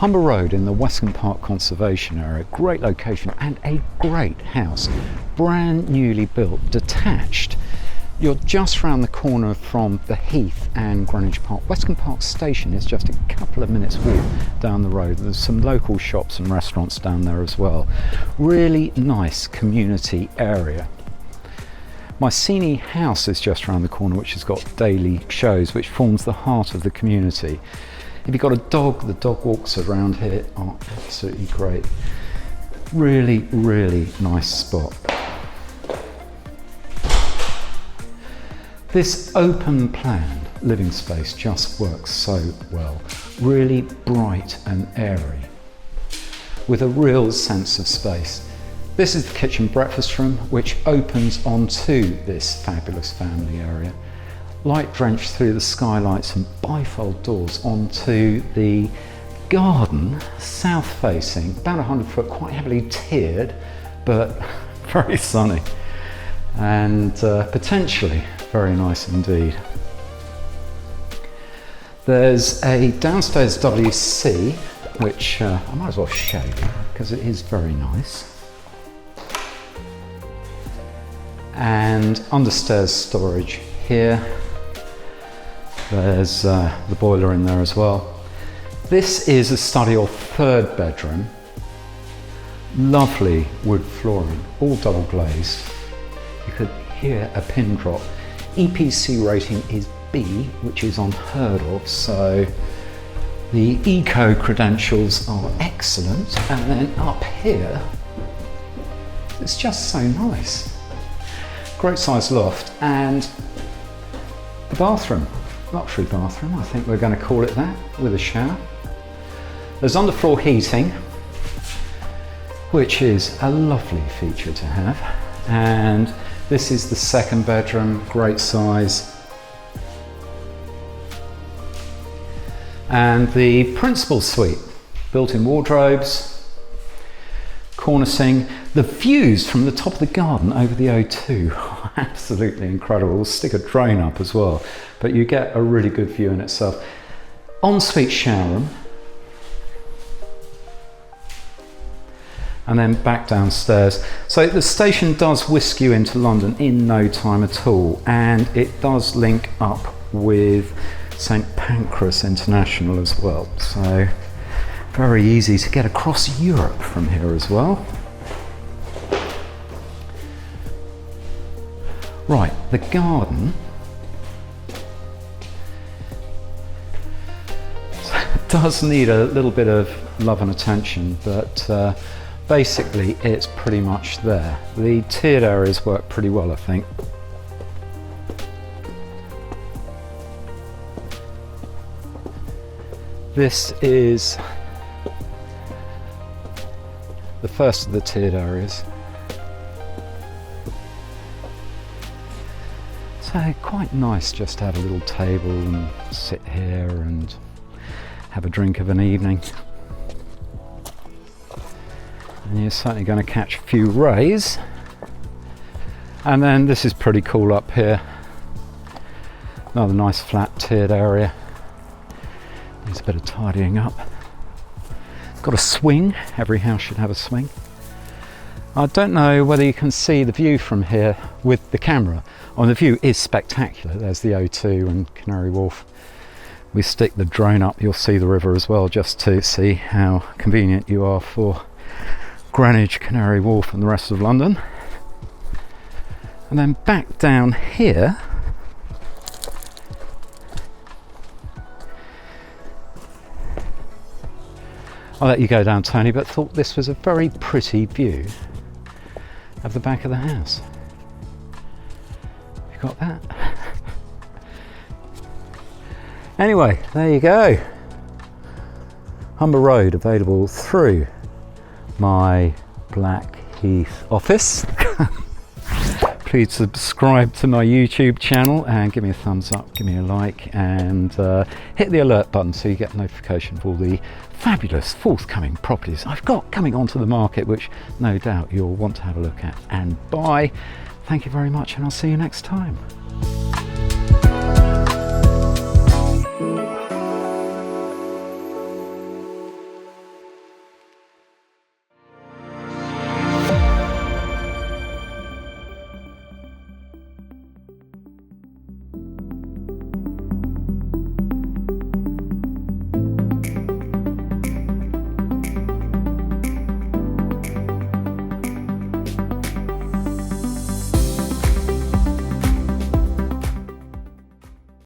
Humber Road in the Westcombe Park Conservation Area, great location and a great house, brand newly built, detached. You're just round the corner from the Heath and Greenwich Park. Westcombe Park Station is just a couple of minutes walk down the road. There's some local shops and restaurants down there as well. Really nice community area. My Mycenae house is just around the corner, which has got daily shows, which forms the heart of the community. If you've got a dog, the dog walks around here are absolutely great. Really, really nice spot. This open planned living space just works so well. Really bright and airy, with a real sense of space. This is the kitchen breakfast room, which opens onto this fabulous family area. Light drenched through the skylights and bifold doors onto the garden, south facing, about 100 foot, quite heavily tiered, but very sunny and potentially very nice indeed. There's a downstairs WC, which I might as well show you because it is very nice. And understairs storage here. There's the boiler in there as well. This is a study or third bedroom. Lovely wood flooring, all double glazed. You could hear a pin drop. EPC rating is B, which is unheard of, so the eco credentials are excellent. And then up here, it's just so nice. Great size loft, and the bathroom, luxury bathroom, I think we're going to call it that, with a shower. There's underfloor heating, which is a lovely feature to have. And this is the second bedroom, great size. And the principal suite, built-in wardrobes, cornicing. The views from the top of the garden over the O2 are absolutely incredible. We'll stick a drone up as well, but you get a really good view in itself. Ensuite shower room. And then back downstairs. So the station does whisk you into London in no time at all, and it does link up with St Pancras International as well. So very easy to get across Europe from here as well. Right, the garden does need a little bit of love and attention, but basically it's pretty much there. The tiered areas work pretty well, I think. This is the first of the tiered areas. So quite nice just to have a little table and sit here and have a drink of an evening. And you're certainly going to catch a few rays. And then this is pretty cool up here. Another nice flat tiered area. Needs a bit of tidying up. Got a swing, every house should have a swing. I don't know whether you can see the view from here with the camera. Oh, the view is spectacular. There's the O2 and Canary Wharf. We stick the drone up, you'll see the river as well, just to see how convenient you are for Greenwich, Canary Wharf and the rest of London. And then back down here, I'll let you go down, Tony, but thought this was a very pretty view of the back of the house. You got that? Anyway, there you go. Humber Road, available through my Blackheath office. Please subscribe to my YouTube channel and give me a thumbs up, give me a like, and hit the alert button so you get notification of all the fabulous forthcoming properties I've got coming onto the market, which no doubt you'll want to have a look at and buy. Thank you very much, and I'll see you next time.